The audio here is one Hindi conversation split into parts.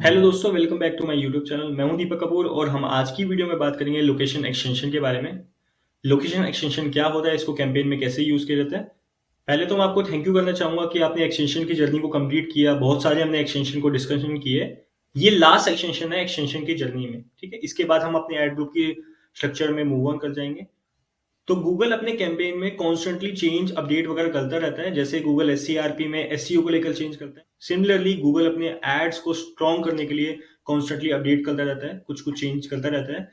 हेलो दोस्तों, welcome back to my YouTube channel. मैं हूं दीपक कपूर और हम आज की वीडियो में बात करेंगे लोकेशन एक्सटेंशन के बारे में। लोकेशन एक्सटेंशन क्या होता है, इसको कैंपेन में कैसे यूज़ किया जाता है। पहले तो मैं आपको थैंक यू करना चाहूँगा कि आपने एक्सटेंशन की जर्नी को कंप्लीट किया। बहुत सारे हमने एक्सटेंशन को डिस्कशन किए। ये लास्ट एक्सटेंशन है एक्सटेंशन की जर्नी में, ठीक है। इसके बाद हम अपने एड ग्रुप की स्ट्रक्चर में मूव ऑन कर जाएंगे। तो गूगल अपने कैंपेन में कॉन्स्टेंटली चेंज अपडेट वगैरह करता रहता है। जैसे गूगल एससीआरपी में एसईओ को लेकर चेंज करता है, सिमिलरली गूगल अपने एड्स को स्ट्रॉन्ग करने के लिए कॉन्स्टेंटली अपडेट करता रहता है, कुछ कुछ चेंज करता रहता है।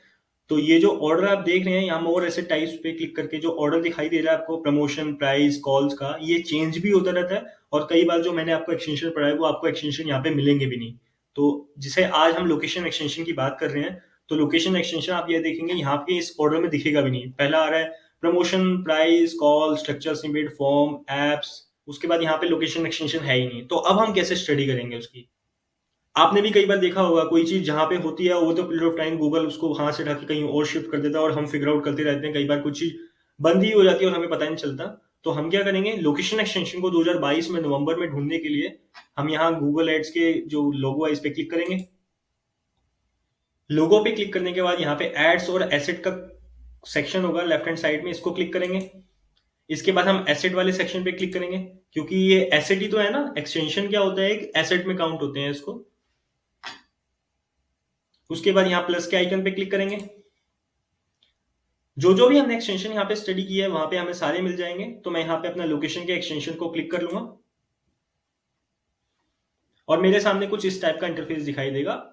तो ये जो ऑर्डर आप देख रहे हैं यहाँ मोर ऐसे टाइप्स पे क्लिक करके जो ऑर्डर दिखाई दे रहा है आपको, प्रमोशन, प्राइस, कॉल्स का, ये चेंज भी होता रहता है। और कई बार जो मैंने आपको एक्सटेंशन पढ़ाया वो आपको एक्सटेंशन यहाँ पे मिलेंगे भी नहीं। तो जिसे आज हम लोकेशन एक्सटेंशन की बात कर रहे हैं, तो लोकेशन एक्सटेंशन आप ये देखेंगे यहाँ पे इस ऑर्डर में दिखेगा भी नहीं। पहला आ रहा है प्रमोशन, प्राइस, कॉल, स्ट्रक्चर, सिम्बेड, फॉर्म, एप्स। उसके बाद यहाँ पे लोकेशन एक्सटेंशन है ही नहीं। तो अब हम कैसे स्टडी करेंगे उसकी। आपने भी कई बार देखा होगा कोई चीज जहाँ पे होती है over the period of time Google उसको वहां से ढक के कहीं और शिफ्ट कर देता है और हम फिगर आउट करते रहते हैं। कई बार कुछ चीज बंद ही हो जाती है और हमें पता नहीं चलता। तो हम क्या करेंगे, लोकेशन एक्सटेंशन को 2022 में नवंबर में ढूंढने के लिए हम यहाँ गूगल एड्स के जो लोगो है इस पे क्लिक करेंगे। लोगो पे क्लिक करने के बाद यहाँ पे एड्स और एसेट का सेक्शन होगा लेफ्ट हैंड साइड में, इसको क्लिक करेंगे। इसके बाद हम एसेट वाले सेक्शन पे क्लिक करेंगे, क्योंकि ये एसेट ही तो है ना। एक्सटेंशन क्या होता है, एक एसेट में काउंट होते हैं इसको। उसके बाद यहाँ प्लस के आइकन पे क्लिक करेंगे। जो जो भी हमने एक्सटेंशन यहाँ पे स्टडी किया है वहां पे हमें सारे मिल जाएंगे। तो मैं यहाँ पे अपना लोकेशन के एक्सटेंशन को क्लिक कर लूंगा और मेरे सामने कुछ इस टाइप का इंटरफेस दिखाई देगा।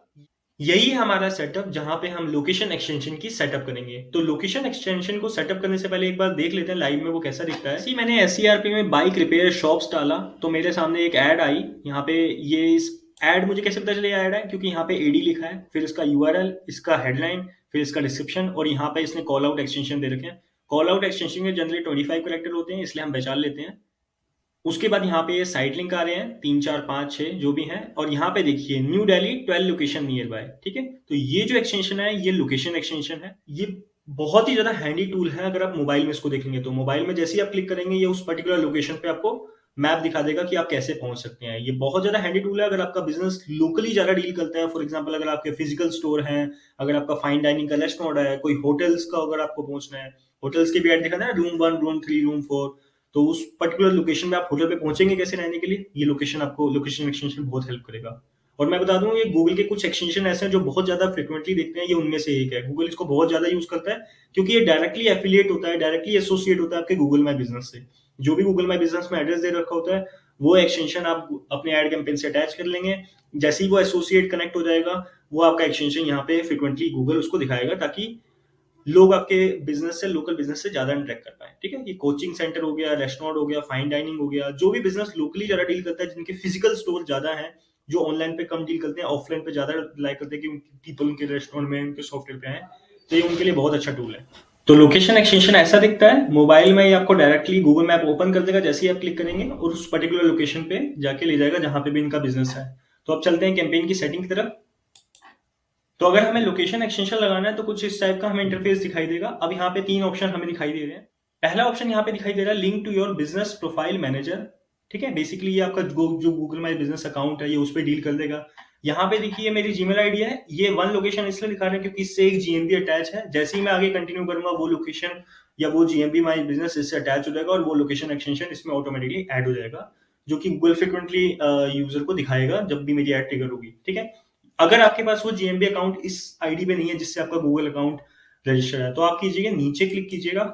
यही है हमारा सेटअप जहां पे हम लोकेशन एक्सटेंशन की सेटअप करेंगे। तो लोकेशन एक्सटेंशन को सेटअप करने से पहले एक बार देख लेते हैं लाइव में वो कैसा दिखता है। सी मैंने एससीआरपी में बाइक रिपेयर शॉप्स डाला तो मेरे सामने एक ऐड आई। यहाँ पे ये इस ऐड मुझे कैसे पता चले ऐड है, क्योंकि यहाँ पे एडी लिखा है, फिर इसका यूआरएल, इसका हेडलाइन, फिर इसका डिस्क्रिप्शन, और यहाँ पे इसने कॉल आउट एक्सटेंशन दे रखे हैं। कॉल आउट एक्सटेंशन में जनरली 25 कैरेक्टर होते हैं, इसलिए हम पहचान लेते हैं। उसके बाद यहाँ पे साइट लिंक आ रहे हैं 3 4 5 6 जो भी हैं, और यहाँ पे देखिए new Delhi 12 location near by, ठीक है। तो ये जो एक्सटेंशन है ये लोकेशन एक्सटेंशन है। ये बहुत ही ज्यादा हैंडी टूल है। अगर आप मोबाइल में इसको देखेंगे तो मोबाइल में जैसे ही आप क्लिक करेंगे ये उस पर्टिकुलर लोकेशन पे आपको मैप दिखा देगा कि आप कैसे पहुंच सकते हैं। ये बहुत ज्यादा हैंडी टूल है अगर आपका बिजनेस लोकली ज्यादा डील करता है। फॉर एग्जांपल अगर आपके फिजिकल स्टोर हैं, अगर आपका फाइन डाइनिंग का रेस्टोरेंट है, कोई होटल्स का अगर आपको पहुंचना है, होटल्स के भी ऐड दिखाना है, रूम 1, रूम 3, रूम 4। तो उस पर्टिकुलर लोकेशन में आप होटल पे पहुंचेंगे कैसे रहने के लिए, ये लोकेशन आपको लोकेशन एक्सटेंशन बहुत हेल्प करेगा। और मैं बता दूं ये गूगल के कुछ एक्सटेंशन ऐसे हैं जो बहुत ज्यादा फ्रिक्वेंटली देखते हैं, ये उनमें से एक है। गूगल इसको बहुत ज्यादा यूज करता है क्योंकि ये डायरेक्टली एफिलिएट होता है, डायरेक्टली एसोसिएट होता है आपके गूगल माई बिजनेस से। जो भी गूगल माई बिजनेस में एड्रेस दे रखा होता है वो एक्सटेंशन आप अपने एड कैंपेन से अटैच कर लेंगे। जैसे ही वो एसोसिएट कनेक्ट हो जाएगा वो आपका एक्सटेंशन यहाँ पे फ्रिक्वेंटली गूगल उसको दिखाएगा, ताकि लोग आपके बिजनेस से, लोकल बिजनेस से ज्यादा इंटरेक्ट कर पाए, ठीक है। ये कोचिंग सेंटर हो गया, रेस्टोरेंट हो गया, फाइन डाइनिंग हो गया, जो भी बिजनेस लोकली ज्यादा डील करता है, जिनके फिजिकल स्टोर ज्यादा है, जो ऑनलाइन पे कम डील करते हैं, ऑफलाइन पे ज्यादा रिलाई करते हैं कि पीपल उनके रेस्टोरेंट में, उनके सॉफ्टवेयर पे आए, तो ये उनके लिए बहुत अच्छा टूल है। तो लोकेशन एक्सटेंशन ऐसा दिखता है मोबाइल में, ये आपको डायरेक्टली गूगल मैप ओपन कर देगा जैसे ही आप क्लिक करेंगे और उस पर्टिकुलर लोकेशन पे जाके ले जाएगा जहां पे भी इनका बिजनेस है। तो अब चलते हैं कैंपेन की सेटिंग की तरफ। तो अगर हमें लोकेशन एक्सटेंशन लगाना है तो कुछ इस टाइप का हमें इंटरफेस दिखाई देगा। अब यहाँ पे 3 ऑप्शन हमें दिखाई दे रहे हैं। पहला ऑप्शन यहाँ पे दिखाई दे रहा है link to your business profile manager, ठीक है। बेसिकली ये आपका जो गूगल माई बिजनेस अकाउंट है ये उस पर डील कर देगा। यहाँ पे देखिए मेरी जीमेल आईडी है, ये 1 लोकेशन इसलिए दिखा रहे हैं क्योंकि इससे एक जीएमबी अटैच है। जैसे ही मैं आगे कंटिन्यू करूंगा वो लोकेशन या वो जीएमबी माई बिजनेस इससे अटैच हो जाएगा और वो लोकेशन एक्सटेंशन इसमें ऑटोमेटिकली ऐड हो जाएगा, जो कि गूगल फ्रिक्वेंटली यूजर को दिखाएगा जब भी मेरी ऐड ट्रिगर होगी, ठीक है। अगर आपके पास वो जीएमबी अकाउंट इस आईडी पे नहीं है जिससे आपका गूगल अकाउंट रजिस्टर्ड है, तो आप कीजिएगा नीचे क्लिक कीजिएगा,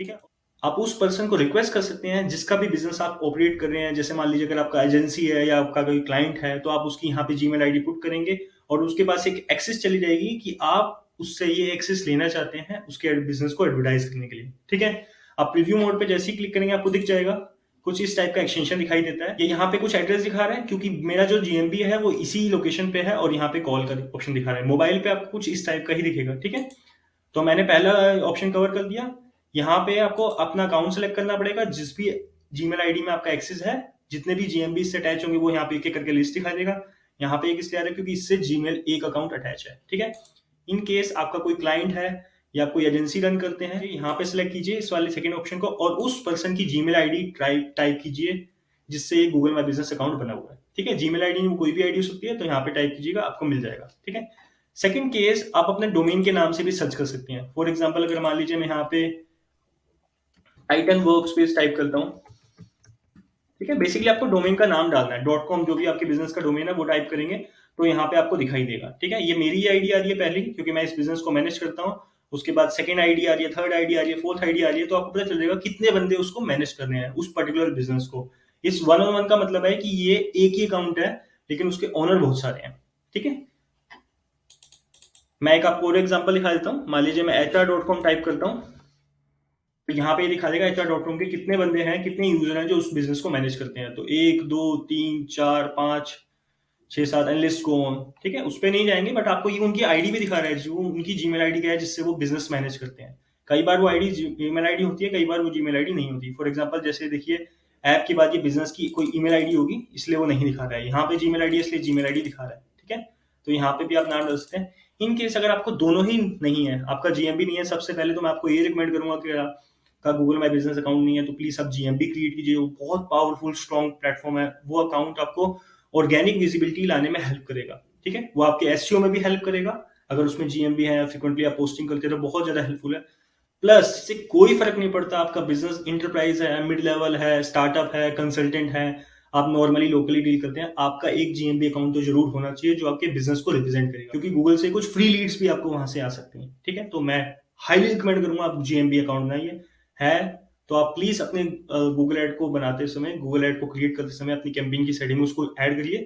ठीक है। आप उस पर्सन को रिक्वेस्ट कर सकते हैं जिसका भी बिजनेस आप ऑपरेट कर रहे हैं। जैसे मान लीजिए अगर आपका एजेंसी है या आपका कोई क्लाइंट है तो आप उसकी यहाँ पे जीमेल आईडी पुट करेंगे और उसके पास एक एक्सेस चली जाएगी कि आप उससे ये एक्सेस लेना चाहते हैं उसके बिजनेस को एडवर्टाइज करने के लिए, ठीक है। आप प्रीव्यू मोड पे जैसे ही क्लिक करेंगे आपको दिख जाएगा कुछ इस टाइप का एक्सटेंशन दिखाई देता है। ये यहाँ पे कुछ एड्रेस दिखा रहा है क्योंकि मेरा जो जीएमबी है वो इसी लोकेशन पे है, और यहाँ पे कॉल का ऑप्शन दिखा रहा है। मोबाइल पे आपको कुछ इस टाइप का ही दिखेगा, ठीक है। तो मैंने पहला ऑप्शन कवर कर दिया। यहाँ पे आपको अपना अकाउंट सेलेक्ट करना पड़ेगा, जिस भी जीमेल आईडी में आपका एक्सेस है, जितने भी जीएमबी से अटैच होंगे वो यहाँ पे एक करके लिस्ट दिखाई देगा। यहाँ पे एक इसलिए आ रहा है क्योंकि इससे जीमेल एक अकाउंट अटैच है, ठीक है। इन केस आपका कोई क्लाइंट है या कोई एजेंसी रन करते हैं, यहाँ पे सिलेक्ट कीजिए इस वाले सेकंड ऑप्शन को और उस पर्सन की जीमेल आईडी टाइप कीजिए जिससे ये गूगल माई बिजनेस अकाउंट बना हुआ है। ठीक है, जीमेल आईडी में कोई भी आईडी हो सकती है, तो यहाँ पे टाइप कीजिएगा, आपको मिल जाएगा। ठीक है, सेकंड केस, आप अपने डोमेन के नाम से भी सर्च कर सकते हैं। फॉर एग्जाम्पल, अगर मान लीजिए मैं यहाँ पे टाइटन वर्कस्पेस टाइप करता हूँ। ठीक है, बेसिकली आपको डोमेन का नाम डालना है, .com जो भी आपके बिजनेस का डोमेन है वो टाइप करेंगे तो यहाँ पे आपको दिखाई देगा। ठीक है, ये मेरी आईडी आ रही है पहली, क्योंकि मैं इस बिजनेस को मैनेज करता हूँ। उसके बाद सेकंड आईडी आ रही है, थर्ड आईडी आ रही है, फोर्थ आईडी आ रही है, तो आपको पता चल जाएगा कितने बंदे उसको मैनेज करने हैं, उस पर्टिकुलर बिजनेस को। इस 1-on-1 का मतलब है कि ये एक ही अकाउंट है लेकिन उसके ओनर बहुत सारे हैं। ठीक है, मैं एक आपको और एग्जांपल दिखा देता हूँ। मान लीजिए मैं HR.com टाइप करता हूँ, तो यहाँ पे ये दिखा देगा HR.com के कितने बंदे हैं, कितने यूजर हैं जो उस बिजनेस को मैनेज करते हैं। तो 1 2 3 4 5 6 7 एंड लिस्ट गो ऑन। ठीक है, उस पर नहीं जाएंगे, बट आपको ये उनकी आईडी भी दिखा रहा है, जो उनकी जीमेल आईडी क्या है जिससे वो बिजनेस मैनेज करते हैं। कई बार वो आईडी ईमेल आईडी होती है, कई बार वो जीमेल आईडी नहीं होती। फॉर एग्जांपल, जैसे देखिए ऐप के बाद ये बिजनेस की कोई ईमेल आईडी होगी, इसलिए वो नहीं दिखा रहा है। यहाँ पे जीमेल आईडी इसलिए जीमेल आईडी दिखा रहा है। ठीक है, तो यहाँ पे भी आप नाम डाल सकते हैं। इन केस अगर आपको दोनों ही नहीं है, आपका जीएमबी नहीं है, सबसे पहले तो मैं आपको ये रिकमेंड करूंगा कि का गूगल माई बिजनेस अकाउंट नहीं है तो प्लीज आप जीएमबी क्रिएट कीजिए। वो बहुत पावरफुल स्ट्रॉन्ग प्लेटफॉर्म है। वो अकाउंट आपको ऑर्गेनिक विजिबिलिटी लाने में हेल्प करेगा। ठीक है, वो आपके एसईओ में भी हेल्प करेगा। अगर उसमें जीएमबी है, फ्रिक्वेंटली आप पोस्टिंग करते हैं तो बहुत ज्यादा हेल्पफुल है। प्लस से कोई फर्क नहीं पड़ता आपका बिजनेस इंटरप्राइज है, मिड लेवल है, स्टार्टअप है, कंसल्टेंट है, आप नॉर्मली लोकली डील करते हैं, आपका एक जीएमबी अकाउंट तो जरूर होना चाहिए जो आपके बिजनेस को रिप्रेजेंट करेगा, क्योंकि गूगल से कुछ फ्री लीड्स भी आपको वहां से आ सकते हैं। ठीक है, तो मैं हाईली रिकमेंड करूंगा आप जीएमबी अकाउंट बनाइए। है तो आप प्लीज अपने गूगल एड को बनाते समय, गूगल एड को क्रिएट करते समय अपनी कैंपेन की सेटिंग में उसको ऐड करिए,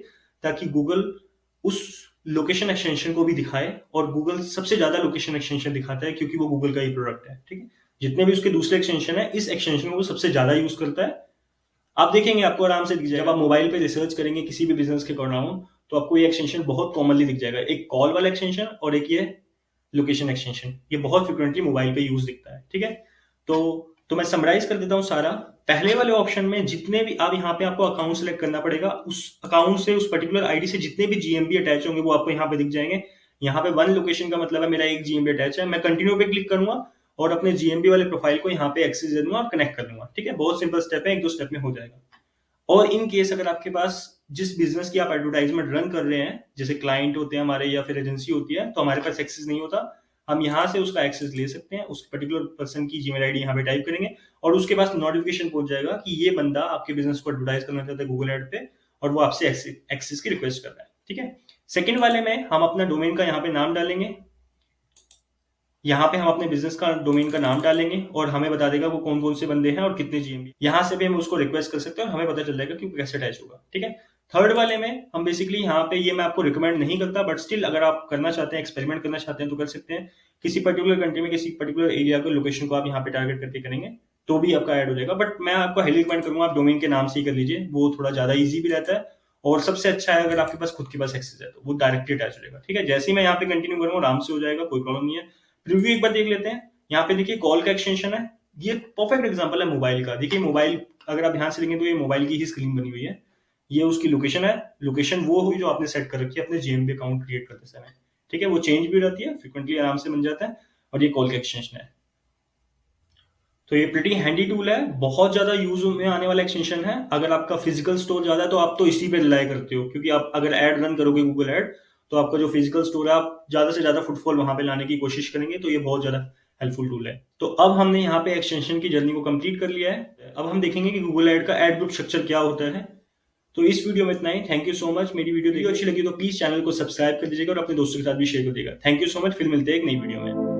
ताकि गूगल उस लोकेशन एक्सटेंशन को भी दिखाए। और गूगल सबसे ज्यादा लोकेशन एक्सटेंशन दिखाता है क्योंकि वो गूगल का ही प्रोडक्ट है। ठीक है, जितने भी उसके दूसरे एक्सटेंशन है, इस एक्सटेंशन को वो सबसे ज्यादा यूज करता है। आप देखेंगे आपको आराम से दिख जाएगा। जब आप मोबाइल पे रिसर्च करेंगे किसी भी बिजनेस के अराउंड, तो आपको ये एक्सटेंशन बहुत कॉमनली दिख जाएगा। एक कॉल वाला एक्सटेंशन और एक ये लोकेशन एक्सटेंशन, ये बहुत फ्रिक्वेंटली मोबाइल पे यूज दिखता है। ठीक है, तो मैं समराइज कर देता हूँ सारा। पहले वाले ऑप्शन में जितने भी आप यहाँ पे आपको अकाउंट सेलेक्ट करना पड़ेगा, उस अकाउंट से, उस पर्टिकुलर आईडी से जितने भी जीएमबी अटैच होंगे वो आपको यहाँ पे दिख जाएंगे। यहाँ पे 1 लोकेशन का मतलब है मेरा एक जीएमबी अटैच है। मैं कंटिन्यू पे क्लिक करूंगा और अपने जीएमबी वाले प्रोफाइल को यहाँ पे एक्सेस दे दूंगा और कनेक्ट कर दूंगा। ठीक है, बहुत सिंपल स्टेप है, 1-2 स्टेप में हो जाएगा। और इन केस अगर आपके पास जिस बिजनेस की आप एडवर्टाइजमेंट रन कर रहे हैं, जैसे क्लाइंट होते हैं हमारे या फिर एजेंसी होती है, तो हमारे पास एक्सेस नहीं होता, हम यहाँ से उसका एक्सेस ले सकते हैं। उस पर्टिकुलर पर्सन की जीमेल आईडी यहाँ पे टाइप करेंगे और उसके पास नोटिफिकेशन पहुंच जाएगा कि ये बंदा आपके बिजनेस को एडवर्टाइज करना चाहता है गूगल एड पे और वो आपसे एक्सेस की रिक्वेस्ट कर रहा है। ठीक है, सेकंड वाले में हम अपना डोमेन का यहाँ पे नाम डालेंगे। यहाँ पे हम अपने बिजनेस का डोमेन का नाम डालेंगे और हमें बता देगा वो कौन कौन से बंदे हैं और कितने जीएमबी। यहाँ से भी हम उसको रिक्वेस्ट कर सकते हैं और हमें पता चल जाएगा कि वो कैसे अटैच होगा। ठीक है, थर्ड वाले में हम बेसिकली यहाँ पे, ये मैं आपको रिकमेंड नहीं करता, बट स्टिल अगर आप करना चाहते हैं, एक्सपेरिमेंट करना चाहते हैं तो कर सकते हैं। किसी पर्टिकुलर कंट्री में किसी पर्टिकुलर एरिया को, लोकेशन को आप यहाँ पे टारगेट करके करेंगे तो भी आपका ऐड हो जाएगा। बट मैं आपको हाईली रिकमेंड करूंगा आप डोमेन के नाम से ही कर लीजिए, वो थोड़ा ज्यादा ईजी भी रहता है और सबसे अच्छा है अगर आपके पास खुद के पास एक्सेस है तो वो डायरेक्टली अटैच हो जाएगा। ठीक है, जैसे ही मैं यहाँ पे कंटिन्यू करूंगा आराम से हो जाएगा, कोई प्रॉब्लम नहीं है। रिव्यू एक बार देख लेते हैं। यहाँ पे देखिए कॉल का एक्सटेंशन है, ये परफेक्ट एग्जांपल है मोबाइल का। देखिए मोबाइल, अगर आप ध्यान से देखें तो ये मोबाइल की ही स्क्रीन बनी हुई है। ये उसकी लोकेशन है, लोकेशन वो हुई जो आपने सेट कर रखी है अपने जीएमबी अकाउंट क्रिएट करते समय। ठीक है, वो चेंज भी रहती है, फ्रिक्वेंटली आराम से बन जाता है। और ये कॉल का एक्सटेंशन है, तो ये प्रिटी हैंडी टूल है, बहुत ज्यादा यूज में आने वाला एक्सटेंशन है। अगर आपका फिजिकल स्टोर ज्यादा है तो आप तो इसी पे रिलाई करते हो, क्योंकि आप अगर एड रन करोगे गूगल एड तो आपका जो फिजिकल स्टोर है आप ज्यादा से ज्यादा फुटफॉल वहां पे लाने की कोशिश करेंगे, तो ये बहुत ज्यादा हेल्पफुल टूल है। तो अब हमने यहाँ पे एक्सटेंशन की जर्नी को कंप्लीट कर लिया है। अब हम देखेंगे कि गूगल एड का एड ग्रुप स्ट्रक्चर क्या होता है। तो इस वीडियो में इतना ही। Thank you so much. मेरी वीडियो अच्छी लगी तो प्लीज चैनल को सब्सक्राइब कर दीजिएगा और अपने दोस्तों के साथ भी शेयर कर दीजिएगा। थैंक यू सो मच, फिर मिलते हैं एक नई वीडियो में।